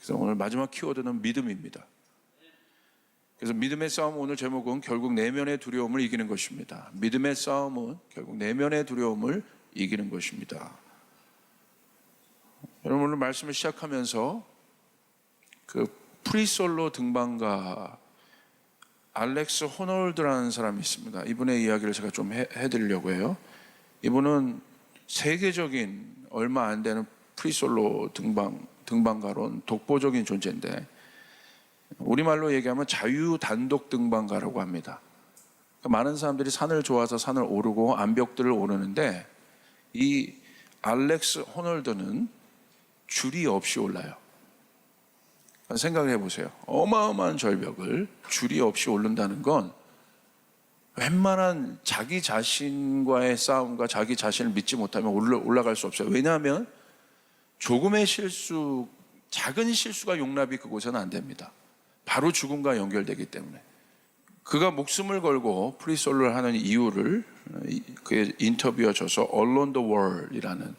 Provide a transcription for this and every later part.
그래서 오늘 마지막 키워드는 믿음입니다. 그래서 믿음의 싸움, 오늘 제목은 결국 내면의 두려움을 이기는 것입니다. 믿음의 싸움은 결국 내면의 두려움을 이기는 것입니다. 여러분, 오늘 말씀을 시작하면서 그 프리솔로 등반가 알렉스 호놀드라는 사람이 있습니다. 이분의 이야기를 제가 좀 해드리려고 해요. 이분은 세계적인 얼마 안 되는 프리솔로 등반가론 독보적인 존재인데, 우리말로 얘기하면 자유 단독 등반가라고 합니다. 많은 사람들이 산을 좋아서 산을 오르고 암벽들을 오르는데, 이 알렉스 호놀드는 줄이 없이 올라요. 생각을 해보세요. 어마어마한 절벽을 줄이 없이 오른다는 건 웬만한 자기 자신과의 싸움과 자기 자신을 믿지 못하면 올라갈 수 없어요. 왜냐하면 조금의 실수, 작은 실수가 용납이 그곳에는 안 됩니다. 바로 죽음과 연결되기 때문에. 그가 목숨을 걸고 프리솔로를 하는 이유를 그의 인터뷰에 줘서 Alone the World이라는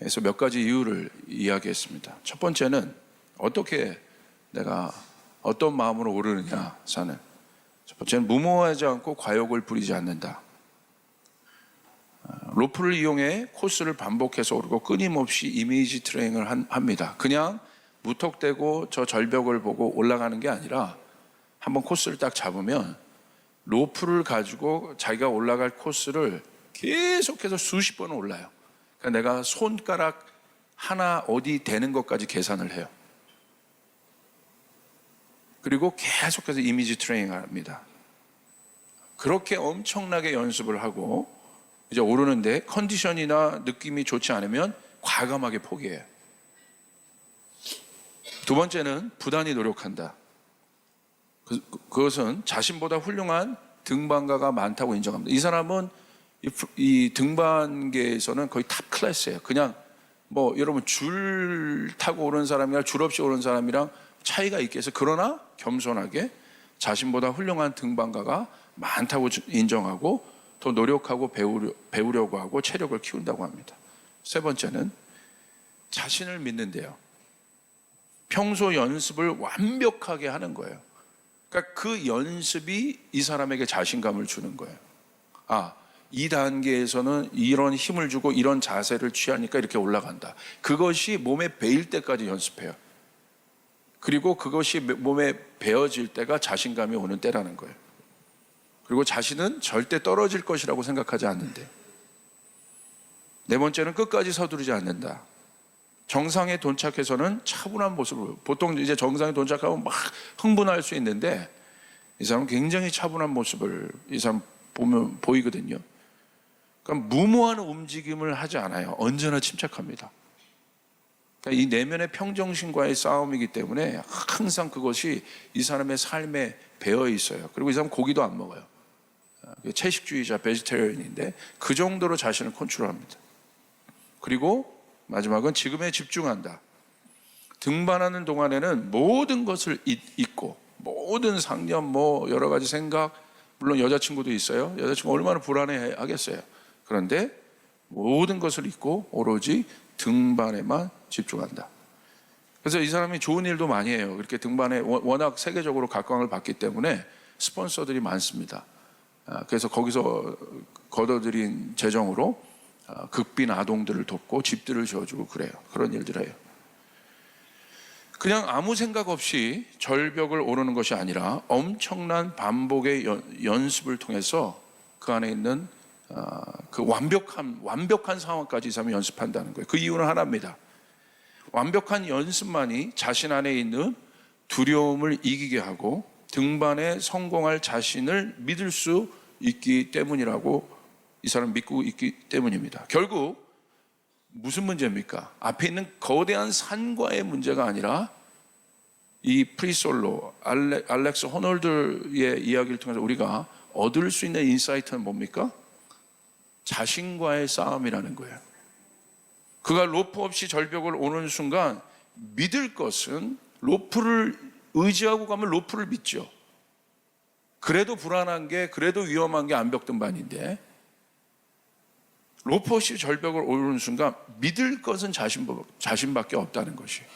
해서 몇 가지 이유를 이야기했습니다. 첫 번째는 어떻게 내가 어떤 마음으로 오르느냐, 산을. 첫 번째는 무모하지 않고 과욕을 부리지 않는다. 로프를 이용해 코스를 반복해서 오르고 끊임없이 이미지 트레이닝을 합니다. 그냥 무턱대고 저 절벽을 보고 올라가는 게 아니라 한번 코스를 딱 잡으면 로프를 가지고 자기가 올라갈 코스를 계속해서 수십 번을 올라요. 그러니까 내가 손가락 하나 어디 되는 것까지 계산을 해요. 그리고 계속해서 이미지 트레이닝을 합니다. 그렇게 엄청나게 연습을 하고 이제 오르는데 컨디션이나 느낌이 좋지 않으면 과감하게 포기해요. 두 번째는 부단히 노력한다. 그것은 자신보다 훌륭한 등반가가 많다고 인정합니다. 이 사람은 이 등반계에서는 거의 탑 클래스예요. 그냥 뭐 여러분 줄 타고 오른 사람이랑 줄 없이 오른 사람이랑 차이가 있겠어요. 그러나 겸손하게 자신보다 훌륭한 등반가가 많다고 인정하고 더 노력하고 배우려고 하고 체력을 키운다고 합니다. 세 번째는 자신을 믿는데요. 평소 연습을 완벽하게 하는 거예요. 그러니까 그 연습이 이 사람에게 자신감을 주는 거예요. 이 단계에서는 이런 힘을 주고 이런 자세를 취하니까 이렇게 올라간다. 그것이 몸에 배일 때까지 연습해요. 그리고 그것이 몸에 배어질 때가 자신감이 오는 때라는 거예요. 그리고 자신은 절대 떨어질 것이라고 생각하지 않는데. 네 번째는 끝까지 서두르지 않는다. 정상에 도착해서는 차분한 모습으로, 보통 이제 정상에 도착하면 막 흥분할 수 있는데 이 사람은 굉장히 차분한 모습을 이 사람 보면 보이거든요. 그러니까 무모한 움직임을 하지 않아요. 언제나 침착합니다. 그러니까 이 내면의 평정심과의 싸움이기 때문에 항상 그것이 이 사람의 삶에 배어 있어요. 그리고 이 사람은 고기도 안 먹어요. 채식주의자, 베지테리언인데 그 정도로 자신을 컨트롤합니다. 그리고 마지막은 지금에 집중한다. 등반하는 동안에는 모든 것을 잊고, 모든 상념, 뭐 여러 가지 생각, 물론 여자친구도 있어요. 여자친구 얼마나 불안해 하겠어요. 그런데 모든 것을 잊고 오로지 등반에만 집중한다. 그래서 이 사람이 좋은 일도 많이 해요. 이렇게 등반에 워낙 세계적으로 각광을 받기 때문에 스폰서들이 많습니다. 그래서 거기서 걷어들인 재정으로 극빈 아동들을 돕고 집들을 지어주고 그래요. 그런 일들을 해요. 그냥 아무 생각 없이 절벽을 오르는 것이 아니라 엄청난 반복의 연습을 통해서 그 안에 있는 그 완벽한 상황까지 이 사람이 연습한다는 거예요. 그 이유는 하나입니다. 완벽한 연습만이 자신 안에 있는 두려움을 이기게 하고 등반에 성공할 자신을 믿을 수 있기 때문이라고 이 사람 믿고 있기 때문입니다. 결국 무슨 문제입니까? 앞에 있는 거대한 산과의 문제가 아니라 이 프리솔로 알렉스 호놀드의 이야기를 통해서 우리가 얻을 수 있는 인사이트는 뭡니까? 자신과의 싸움이라는 거예요. 그가 로프 없이 절벽을 오는 순간 믿을 것은 로프를 의지하고 가면 로프를 믿죠. 그래도 불안한 게, 그래도 위험한 게 암벽 등반인데 로프 없이 절벽을 오르는 순간 믿을 것은 자신밖에 없다는 것이에요.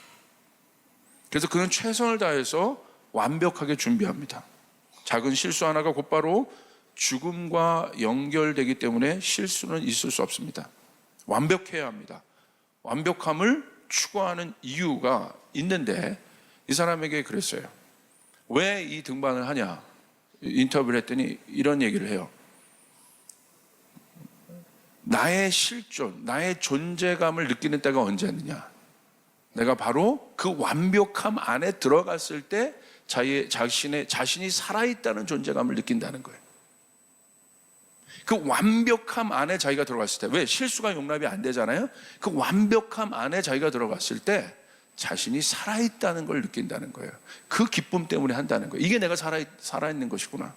그래서 그는 최선을 다해서 완벽하게 준비합니다. 작은 실수 하나가 곧바로 죽음과 연결되기 때문에 실수는 있을 수 없습니다. 완벽해야 합니다. 완벽함을 추구하는 이유가 있는데 이 사람에게 그랬어요. 왜 이 등반을 하냐? 인터뷰를 했더니 이런 얘기를 해요. 나의 실존, 나의 존재감을 느끼는 때가 언제였느냐? 내가 바로 그 완벽함 안에 들어갔을 때 자신이 살아있다는 존재감을 느낀다는 거예요. 그 완벽함 안에 자기가 들어갔을 때, 왜? 실수가 용납이 안 되잖아요. 그 완벽함 안에 자기가 들어갔을 때 자신이 살아있다는 걸 느낀다는 거예요. 그 기쁨 때문에 한다는 거예요. 이게 내가 살아있는 것이구나.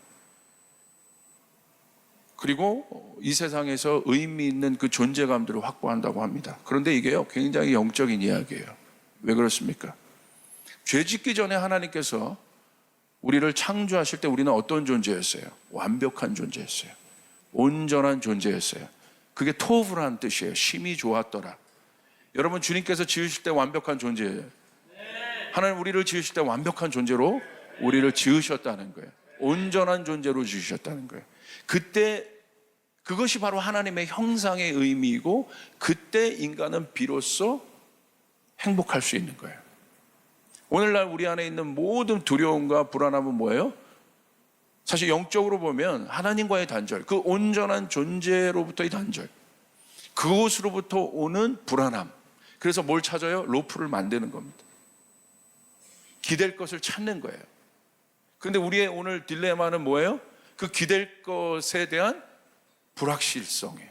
그리고 이 세상에서 의미 있는 그 존재감들을 확보한다고 합니다. 그런데 이게요, 굉장히 영적인 이야기예요. 왜 그렇습니까? 죄 짓기 전에 하나님께서 우리를 창조하실 때 우리는 어떤 존재였어요? 완벽한 존재였어요. 온전한 존재였어요. 그게 토브라는 뜻이에요. 심히 좋았더라. 여러분, 주님께서 지으실 때 완벽한 존재예요. 하나님 우리를 지으실 때 완벽한 존재로 우리를 지으셨다는 거예요. 온전한 존재로 지으셨다는 거예요. 그때 그것이 바로 하나님의 형상의 의미이고, 그때 인간은 비로소 행복할 수 있는 거예요. 오늘날 우리 안에 있는 모든 두려움과 불안함은 뭐예요? 사실 영적으로 보면 하나님과의 단절, 그 온전한 존재로부터의 단절, 그곳으로부터 오는 불안함. 그래서 뭘 찾아요? 로프를 만드는 겁니다. 기댈 것을 찾는 거예요. 그런데 우리의 오늘 딜레마는 뭐예요? 그 기댈 것에 대한 불확실성이에요.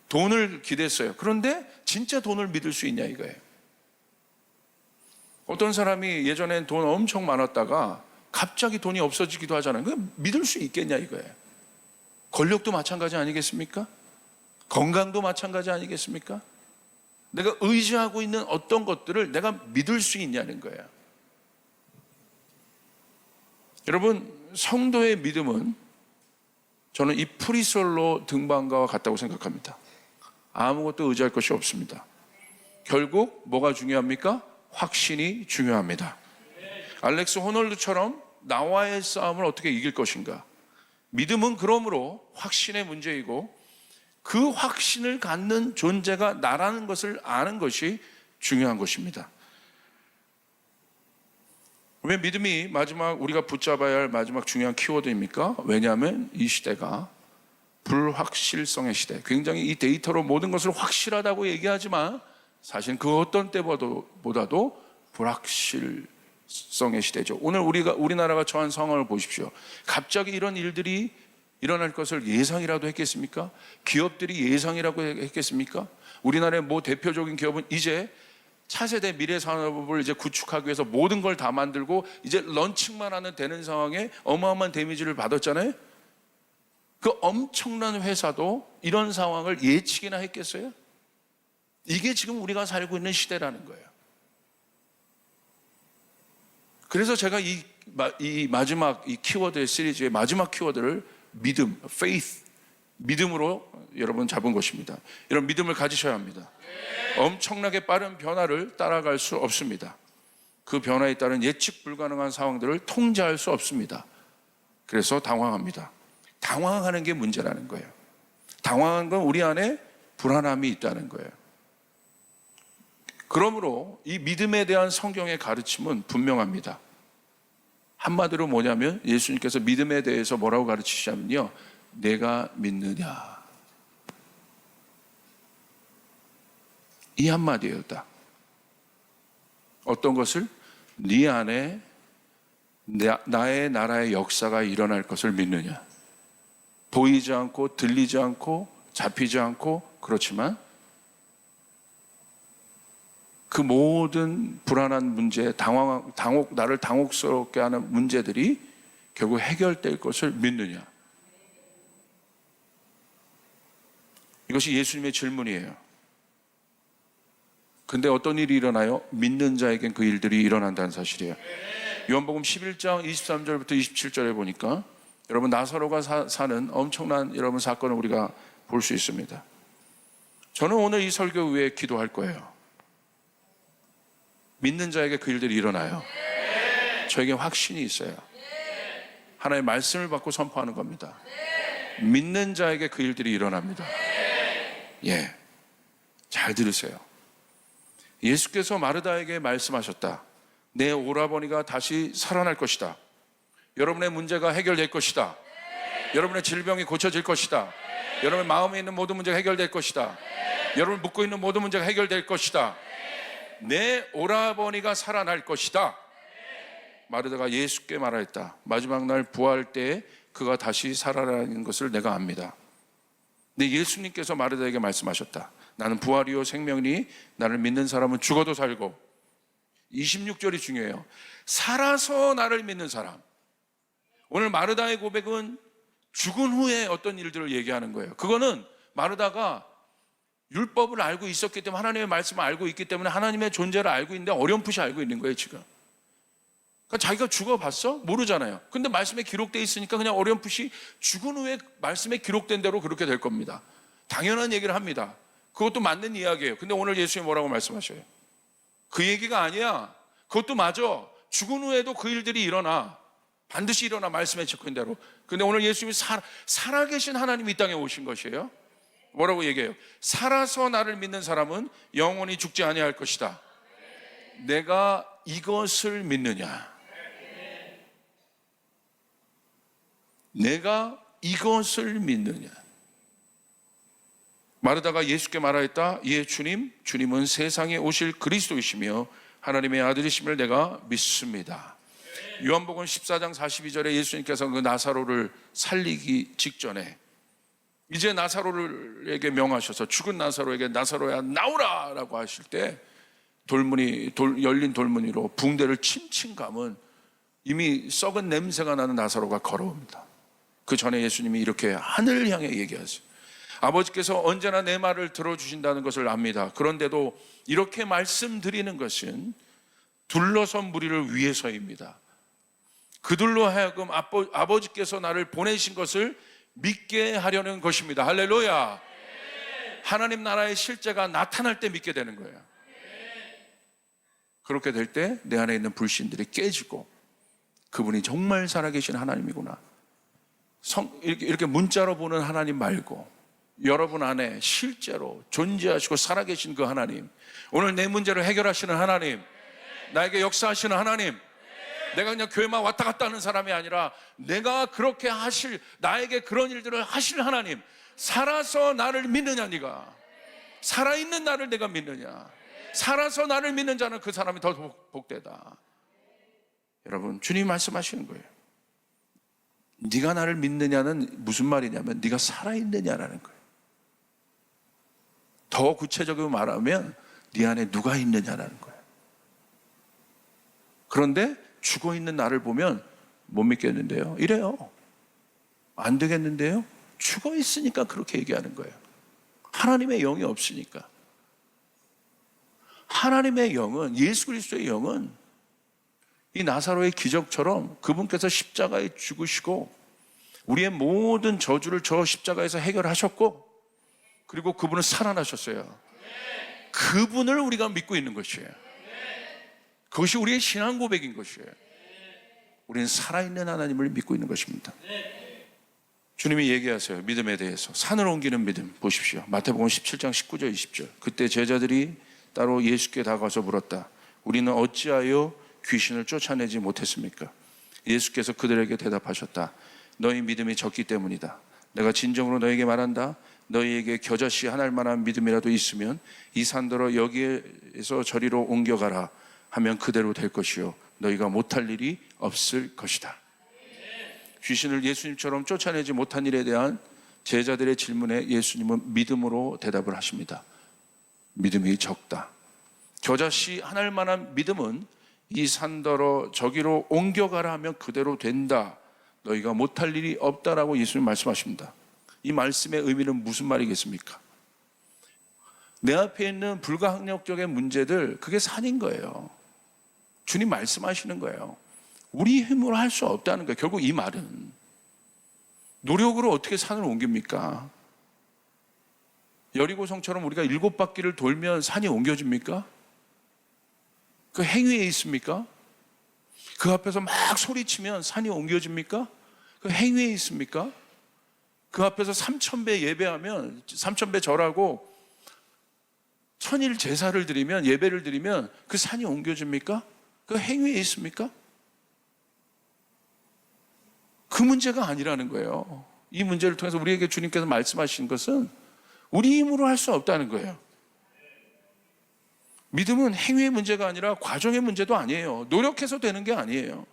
돈을 기댔어요. 그런데 진짜 돈을 믿을 수 있냐 이거예요. 어떤 사람이 예전엔 돈 엄청 많았다가 갑자기 돈이 없어지기도 하잖아요. 그럼 믿을 수 있겠냐 이거예요. 권력도 마찬가지 아니겠습니까? 건강도 마찬가지 아니겠습니까? 내가 의지하고 있는 어떤 것들을 내가 믿을 수 있냐는 거예요. 여러분, 성도의 믿음은 저는 이 프리솔로 등반가와 같다고 생각합니다. 아무것도 의지할 것이 없습니다. 결국 뭐가 중요합니까? 확신이 중요합니다. 알렉스 호놀드처럼 나와의 싸움을 어떻게 이길 것인가? 믿음은 그러므로 확신의 문제이고, 그 확신을 갖는 존재가 나라는 것을 아는 것이 중요한 것입니다. 왜 믿음이 마지막 우리가 붙잡아야 할 마지막 중요한 키워드입니까? 왜냐하면 이 시대가 불확실성의 시대, 굉장히 이 데이터로 모든 것을 확실하다고 얘기하지만 사실 그 어떤 때보다도 불확실성의 시대죠. 오늘 우리나라가 처한 상황을 보십시오. 갑자기 이런 일들이 일어날 것을 예상이라도 했겠습니까? 기업들이 예상이라고 했겠습니까? 우리나라의 뭐 대표적인 기업은 이제 차세대 미래 산업을 이제 구축하기 위해서 모든 걸 다 만들고 이제 런칭만 하는 되는 상황에 어마어마한 데미지를 받았잖아요. 그 엄청난 회사도 이런 상황을 예측이나 했겠어요? 이게 지금 우리가 살고 있는 시대라는 거예요. 그래서 제가 이 마지막 이 키워드의 시리즈의 마지막 키워드를 믿음, faith, 믿음으로 여러분 잡은 것입니다. 이런 믿음을 가지셔야 합니다. 엄청나게 빠른 변화를 따라갈 수 없습니다. 그 변화에 따른 예측 불가능한 상황들을 통제할 수 없습니다. 그래서 당황합니다. 당황하는 게 문제라는 거예요. 당황한 건 우리 안에 불안함이 있다는 거예요. 그러므로 이 믿음에 대한 성경의 가르침은 분명합니다. 한마디로 뭐냐면 예수님께서 믿음에 대해서 뭐라고 가르치시냐면요, 내가 믿느냐, 이 한마디예요. 딱 어떤 것을? 네 안에 나의 나라의 역사가 일어날 것을 믿느냐. 보이지 않고 들리지 않고 잡히지 않고, 그렇지만 그 모든 불안한 문제, 나를 당혹스럽게 하는 문제들이 결국 해결될 것을 믿느냐. 이것이 예수님의 질문이에요. 근데 어떤 일이 일어나요? 믿는 자에겐 그 일들이 일어난다는 사실이에요. 요한복음 11장 23절부터 27절에 보니까 여러분 나사로가 사는 엄청난 여러분 사건을 우리가 볼 수 있습니다. 저는 오늘 이 설교 위에 기도할 거예요. 믿는 자에게 그 일들이 일어나요. 저에게 확신이 있어요. 하나님의 말씀을 받고 선포하는 겁니다. 믿는 자에게 그 일들이 일어납니다. 예, 잘 들으세요. 예수께서 마르다에게 말씀하셨다. 내 오라버니가 다시 살아날 것이다. 여러분의 문제가 해결될 것이다. 여러분의 질병이 고쳐질 것이다. 여러분의 마음에 있는 모든 문제가 해결될 것이다. 여러분 묻고 있는 모든 문제가 해결될 것이다. 내 오라버니가 살아날 것이다. 마르다가 예수께 말하였다. 마지막 날 부활할 때 그가 다시 살아나는 것을 내가 압니다. 근데 예수님께서 마르다에게 말씀하셨다. 나는 부활이요 생명이니 나를 믿는 사람은 죽어도 살고, 26절이 중요해요. 살아서 나를 믿는 사람. 오늘 마르다의 고백은 죽은 후에 어떤 일들을 얘기하는 거예요. 그거는 마르다가 율법을 알고 있었기 때문에, 하나님의 말씀을 알고 있기 때문에 하나님의 존재를 알고 있는데 어렴풋이 알고 있는 거예요 지금. 그러니까 자기가 죽어봤어? 모르잖아요. 근데 말씀에 기록되어 있으니까 그냥 어렴풋이 죽은 후에 말씀에 기록된 대로 그렇게 될 겁니다. 당연한 얘기를 합니다. 그것도 맞는 이야기예요. 근데 오늘 예수님이 뭐라고 말씀하셔요? 그 얘기가 아니야. 그것도 맞아. 죽은 후에도 그 일들이 일어나. 반드시 일어나, 말씀에 적힌 대로. 근데 오늘 예수님이 살아계신 하나님이 이 땅에 오신 것이에요. 뭐라고 얘기해요? 살아서 나를 믿는 사람은 영원히 죽지 아니할 것이다. 내가 이것을 믿느냐? 내가 이것을 믿느냐? 마르다가 예수께 말하였다. 예, 주님은 세상에 오실 그리스도이시며 하나님의 아들이심을 내가 믿습니다. 요한복음 14장 42절에 예수님께서 그 나사로를 살리기 직전에 이제 나사로에게 명하셔서, 죽은 나사로에게 나사로야 나오라 라고 하실 때 열린 돌무늬로 붕대를 칭칭 감은 이미 썩은 냄새가 나는 나사로가 걸어옵니다. 그 전에 예수님이 이렇게 하늘을 향해 얘기하세요. 아버지께서 언제나 내 말을 들어주신다는 것을 압니다. 그런데도 이렇게 말씀드리는 것은 둘러선 무리를 위해서입니다. 그들로 하여금 아버지께서 나를 보내신 것을 믿게 하려는 것입니다. 할렐루야. 하나님 나라의 실제가 나타날 때 믿게 되는 거예요. 그렇게 될 때 내 안에 있는 불신들이 깨지고, 그분이 정말 살아계신 하나님이구나, 이렇게 문자로 보는 하나님 말고 여러분 안에 실제로 존재하시고 살아계신 그 하나님, 오늘 내 문제를 해결하시는 하나님, 나에게 역사하시는 하나님, 내가 그냥 교회만 왔다 갔다 하는 사람이 아니라 내가 그렇게 하실, 나에게 그런 일들을 하실 하나님, 살아서 나를 믿느냐? 네가 살아있는 나를 내가 믿느냐? 살아서 나를 믿는 자는 그 사람이 더 복되다. 여러분, 주님이 말씀하시는 거예요. 네가 나를 믿느냐는 무슨 말이냐면 네가 살아있느냐라는 거예요. 더 구체적으로 말하면 네 안에 누가 있느냐라는 거예요. 그런데 죽어있는 나를 보면 못 믿겠는데요, 이래요. 안 되겠는데요? 죽어있으니까 그렇게 얘기하는 거예요. 하나님의 영이 없으니까. 하나님의 영은, 예수 그리스도의 영은 이 나사로의 기적처럼 그분께서 십자가에 죽으시고 우리의 모든 저주를 저 십자가에서 해결하셨고, 그리고 그분은 살아나셨어요. 그분을 우리가 믿고 있는 것이에요. 그것이 우리의 신앙 고백인 것이에요. 우리는 살아있는 하나님을 믿고 있는 것입니다. 주님이 얘기하세요. 믿음에 대해서. 산을 옮기는 믿음 보십시오. 마태복음 17장 19절 20절. 그때 제자들이 따로 예수께 다가가서 물었다. 우리는 어찌하여 귀신을 쫓아내지 못했습니까? 예수께서 그들에게 대답하셨다. 너희 믿음이 적기 때문이다. 내가 진정으로 너에게 말한다. 너희에게 겨자씨 하나일 만한 믿음이라도 있으면 이 산더러 여기에서 저리로 옮겨가라 하면 그대로 될 것이요 너희가 못할 일이 없을 것이다. 귀신을 예수님처럼 쫓아내지 못한 일에 대한 제자들의 질문에 예수님은 믿음으로 대답을 하십니다. 믿음이 적다. 겨자씨 하나일 만한 믿음은 이 산더러 저기로 옮겨가라 하면 그대로 된다. 너희가 못할 일이 없다라고 예수님 말씀하십니다. 이 말씀의 의미는 무슨 말이겠습니까? 내 앞에 있는 불가항력적인 문제들, 그게 산인 거예요. 주님 말씀하시는 거예요. 우리 힘으로 할 수 없다는 거예요. 결국 이 말은 노력으로 어떻게 산을 옮깁니까? 여리고성처럼 우리가 7바퀴를 돌면 산이 옮겨집니까? 그 행위에 있습니까? 그 앞에서 막 소리치면 산이 옮겨집니까? 그 행위에 있습니까? 그 앞에서 3,000배 예배하면 3,000배 절하고 천일 제사를 드리면 예배를 드리면 그 산이 옮겨집니까? 그 행위에 있습니까? 그 문제가 아니라는 거예요. 이 문제를 통해서 우리에게 주님께서 말씀하신 것은 우리 힘으로 할 수 없다는 거예요. 믿음은 행위의 문제가 아니라 과정의 문제도 아니에요. 노력해서 되는 게 아니에요.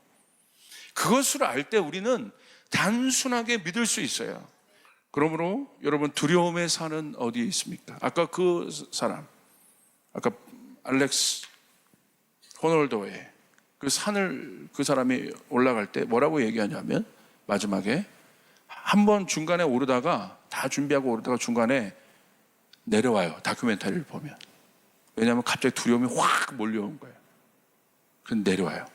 그것을 알 때 우리는 단순하게 믿을 수 있어요. 그러므로 여러분, 두려움의 산은 어디에 있습니까? 아까 그 사람, 아까 알렉스 호놀도의 그 산을 그 사람이 올라갈 때 뭐라고 얘기하냐면, 마지막에 한 번 중간에 오르다가 다 준비하고 오르다가 중간에 내려와요. 다큐멘터리를 보면. 왜냐하면 갑자기 두려움이 확 몰려온 거예요. 그래서 내려와요.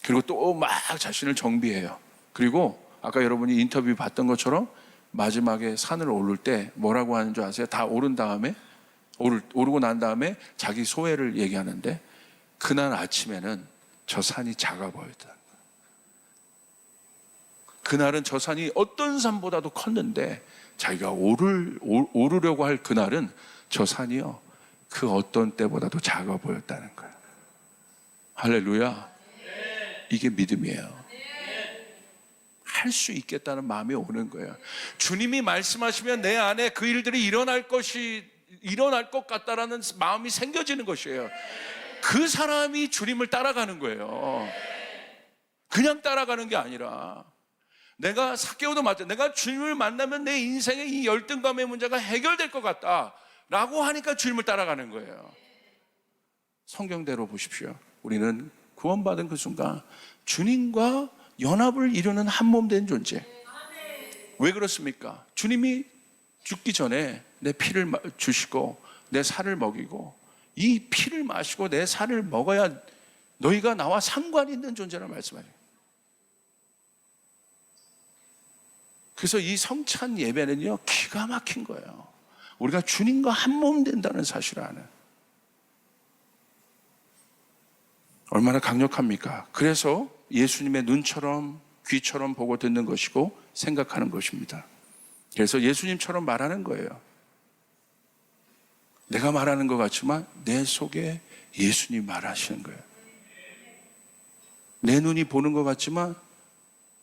그리고 또 막 자신을 정비해요. 그리고 아까 여러분이 인터뷰 봤던 것처럼 마지막에 산을 오를 때 뭐라고 하는 줄 아세요? 다 오른 다음에 오르고 난 다음에 자기 소회를 얘기하는데, 그날 아침에는 저 산이 작아 보였다. 그날은 저 산이 어떤 산보다도 컸는데 자기가 오르려고 할 그날은 저 산이요, 그 어떤 때보다도 작아 보였다는 거예요. 할렐루야. 이게 믿음이에요. 할 수 있겠다는 마음이 오는 거예요. 주님이 말씀하시면 내 안에 그 일들이 일어날 것 같다라는 마음이 생겨지는 것이에요. 그 사람이 주님을 따라가는 거예요. 그냥 따라가는 게 아니라, 내가 삭개오도 맞죠. 내가 주님을 만나면 내 인생의 이 열등감의 문제가 해결될 것 같다 라고 하니까 주님을 따라가는 거예요. 성경대로 보십시오. 우리는 구원받은 그 순간 주님과 연합을 이루는 한 몸 된 존재. 왜 그렇습니까? 주님이 죽기 전에 내 피를 주시고 내 살을 먹이고, 이 피를 마시고 내 살을 먹어야 너희가 나와 상관이 있는 존재라 말씀하세요. 그래서 이 성찬 예배는요, 기가 막힌 거예요. 우리가 주님과 한 몸 된다는 사실을 아는. 얼마나 강력합니까? 그래서 예수님의 눈처럼 귀처럼 보고 듣는 것이고 생각하는 것입니다. 그래서 예수님처럼 말하는 거예요. 내가 말하는 것 같지만 내 속에 예수님이 말하시는 거예요. 내 눈이 보는 것 같지만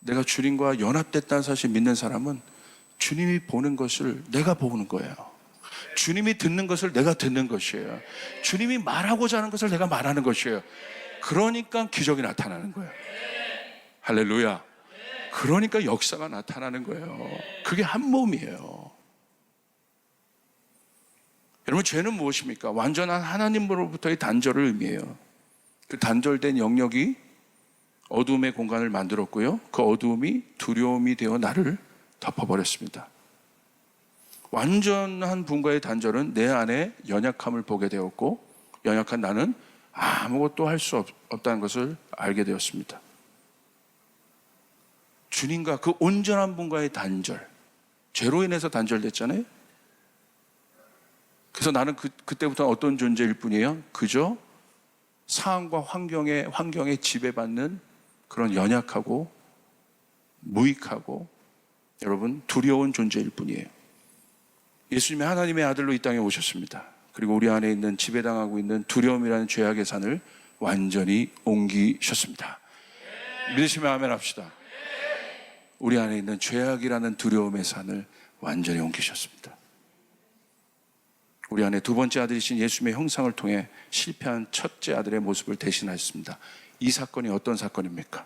내가 주님과 연합됐다는 사실 믿는 사람은 주님이 보는 것을 내가 보는 거예요. 주님이 듣는 것을 내가 듣는 것이에요. 주님이 말하고자 하는 것을 내가 말하는 것이에요. 그러니까 기적이 나타나는 거예요. 할렐루야. 그러니까 역사가 나타나는 거예요. 그게 한 몸이에요. 여러분, 죄는 무엇입니까? 완전한 하나님으로부터의 단절을 의미해요. 그 단절된 영역이 어두움의 공간을 만들었고요, 그 어두움이 두려움이 되어 나를 덮어버렸습니다. 완전한 분과의 단절은 내 안에 연약함을 보게 되었고, 연약한 나는 아무것도 할 수 없다는 것을 알게 되었습니다. 주님과 그 온전한 분과의 단절, 죄로 인해서 단절됐잖아요. 그래서 나는 그때부터 어떤 존재일 뿐이에요? 그저 상황과 환경에 지배받는 그런 연약하고 무익하고 여러분 두려운 존재일 뿐이에요. 예수님이 하나님의 아들로 이 땅에 오셨습니다. 그리고 우리 안에 있는 지배당하고 있는 두려움이라는 죄악의 산을 완전히 옮기셨습니다. 믿으시면 아멘 합시다. 우리 안에 있는 죄악이라는 두려움의 산을 완전히 옮기셨습니다. 우리 안에 두 번째 아들이신 예수님의 형상을 통해 실패한 첫째 아들의 모습을 대신하셨습니다. 이 사건이 어떤 사건입니까?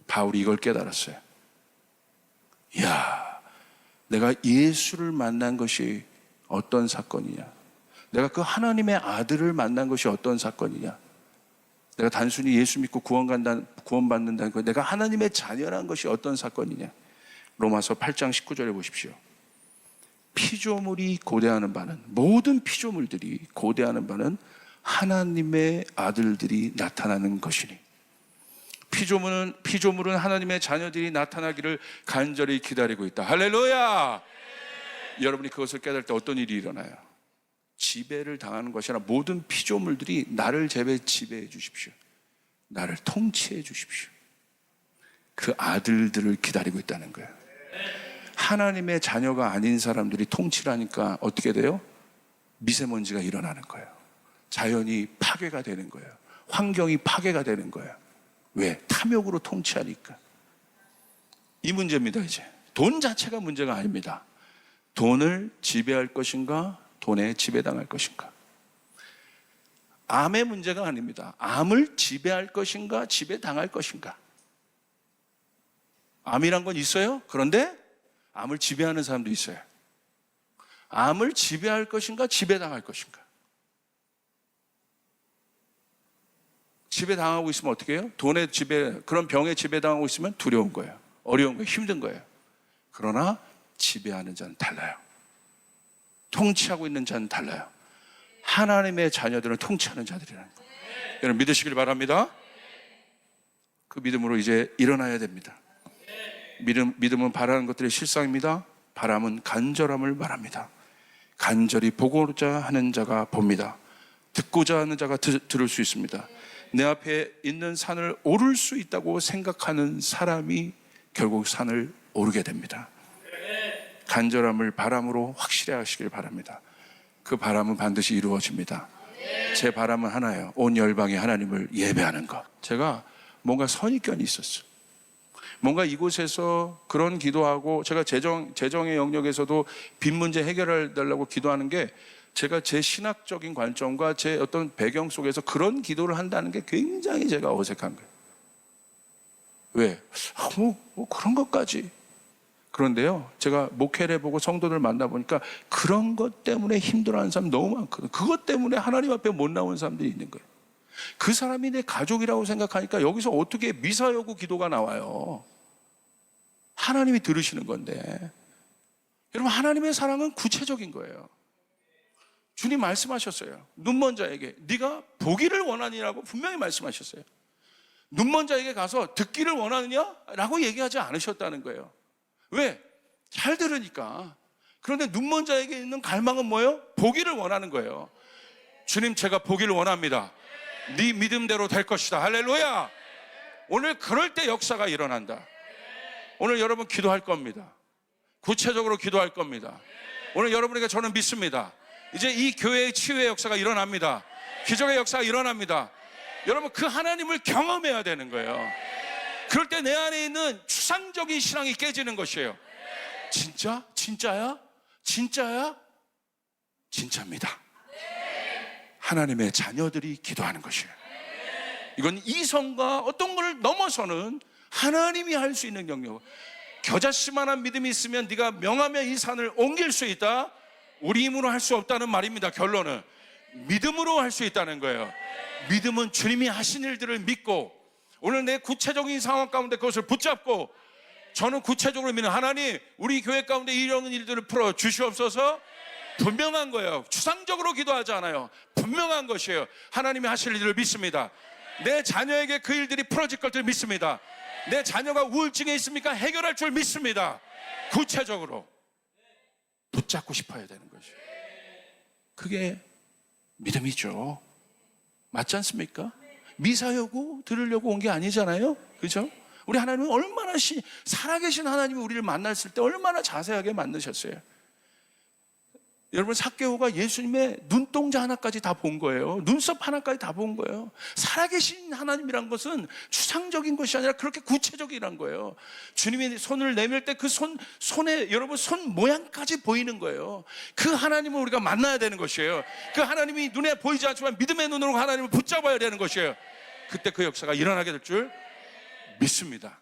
바울이 이걸 깨달았어요. 이야, 내가 예수를 만난 것이 어떤 사건이냐, 내가 그 하나님의 아들을 만난 것이 어떤 사건이냐, 내가 단순히 예수 믿고 구원받는다는 것, 내가 하나님의 자녀라는 것이 어떤 사건이냐. 로마서 8장 19절에 보십시오. 피조물이 고대하는 바는, 모든 피조물들이 고대하는 바는 하나님의 아들들이 나타나는 것이니, 피조물은 하나님의 자녀들이 나타나기를 간절히 기다리고 있다. 할렐루야. 여러분이 그것을 깨달을 때 어떤 일이 일어나요? 지배를 당하는 것이 아니라 모든 피조물들이 나를 지배해 주십시오. 나를 통치해 주십시오. 그 아들들을 기다리고 있다는 거예요. 하나님의 자녀가 아닌 사람들이 통치를 하니까 어떻게 돼요? 미세먼지가 일어나는 거예요. 자연이 파괴가 되는 거예요. 환경이 파괴가 되는 거예요. 왜? 탐욕으로 통치하니까. 이 문제입니다. 이제 돈 자체가 문제가 아닙니다. 돈을 지배할 것인가, 돈에 지배당할 것인가. 암의 문제가 아닙니다. 암을 지배할 것인가, 지배당할 것인가. 암이란 건 있어요. 그런데 암을 지배하는 사람도 있어요. 암을 지배할 것인가, 지배당할 것인가. 지배당하고 있으면 어떻게 해요? 돈의 지배, 그런 병에 지배당하고 있으면 두려운 거예요. 어려운 거예요. 힘든 거예요. 그러나 지배하는 자는 달라요. 통치하고 있는 자는 달라요. 하나님의 자녀들은 통치하는 자들이라는 거예요. 여러분 믿으시길 바랍니다. 그 믿음으로 이제 일어나야 됩니다. 믿음은 바라는 것들의 실상입니다. 바람은 간절함을 말합니다. 간절히 보고자 하는 자가 봅니다. 듣고자 하는 자가 들을 수 있습니다. 내 앞에 있는 산을 오를 수 있다고 생각하는 사람이 결국 산을 오르게 됩니다. 간절함을 바람으로 확실히 하시길 바랍니다. 그 바람은 반드시 이루어집니다. 제 바람은 하나예요. 온 열방이 하나님을 예배하는 것. 제가 뭔가 선입견이 있었어요. 뭔가 이곳에서 그런 기도하고, 제가 재정의 영역에서도 빚 문제 해결해 달라고 기도하는 게, 제가 제 신학적인 관점과 제 어떤 배경 속에서 그런 기도를 한다는 게 굉장히 제가 어색한 거예요. 왜? 뭐 그런 것까지. 그런데요, 제가 목회를 해보고 성도들 만나보니까 그런 것 때문에 힘들어하는 사람 너무 많거든요. 그것 때문에 하나님 앞에 못 나오는 사람들이 있는 거예요. 그 사람이 내 가족이라고 생각하니까 여기서 어떻게 미사여구 기도가 나와요? 하나님이 들으시는 건데. 여러분, 하나님의 사랑은 구체적인 거예요. 주님 말씀하셨어요. 눈먼 자에게 네가 보기를 원하느냐고 분명히 말씀하셨어요. 눈먼 자에게 가서 듣기를 원하느냐라고 얘기하지 않으셨다는 거예요. 왜? 잘 들으니까. 그런데 눈먼 자에게 있는 갈망은 뭐예요? 보기를 원하는 거예요. 주님, 제가 보기를 원합니다. 네 믿음대로 될 것이다. 할렐루야. 오늘 그럴 때 역사가 일어난다. 오늘 여러분 기도할 겁니다. 구체적으로 기도할 겁니다. 오늘 여러분에게 저는 믿습니다. 이제 이 교회의 치유의 역사가 일어납니다. 기적의 역사가 일어납니다. 여러분, 그 하나님을 경험해야 되는 거예요. 그럴 때 내 안에 있는 추상적인 신앙이 깨지는 것이에요. 진짜? 진짜야? 진짜야? 진짜입니다. 하나님의 자녀들이 기도하는 것이에요. 이건 이성과 어떤 걸 넘어서는 하나님이 할 수 있는 영역. 겨자씨만한 믿음이 있으면 네가 명하며 이 산을 옮길 수 있다. 우리 힘으로 할 수 없다는 말입니다. 결론은 믿음으로 할 수 있다는 거예요. 믿음은 주님이 하신 일들을 믿고, 오늘 내 구체적인 상황 가운데 그것을 붙잡고, 저는 구체적으로 믿는 하나님, 우리 교회 가운데 이런 일들을 풀어 주시옵소서. 분명한 거예요. 추상적으로 기도하지 않아요. 분명한 것이에요. 하나님이 하실 일을 믿습니다. 내 자녀에게 그 일들이 풀어질 것을 믿습니다. 내 자녀가 우울증에 있습니까? 해결할 줄 믿습니다. 구체적으로 붙잡고 싶어야 되는 것이에요. 그게 믿음이죠. 맞지 않습니까? 미사여구 들으려고 온 게 아니잖아요. 그죠? 우리 하나님은 얼마나 살아계신 하나님이 우리를 만났을 때 얼마나 자세하게 만드셨어요. 여러분, 삭개오가 예수님의 눈동자 하나까지 다 본 거예요. 눈썹 하나까지 다 본 거예요. 살아계신 하나님이란 것은 추상적인 것이 아니라 그렇게 구체적이란 거예요. 주님이 손을 내밀 때 그 손에 여러분 손 모양까지 보이는 거예요. 그 하나님을 우리가 만나야 되는 것이에요. 그 하나님이 눈에 보이지 않지만 믿음의 눈으로 하나님을 붙잡아야 되는 것이에요. 그때 그 역사가 일어나게 될 줄 믿습니다.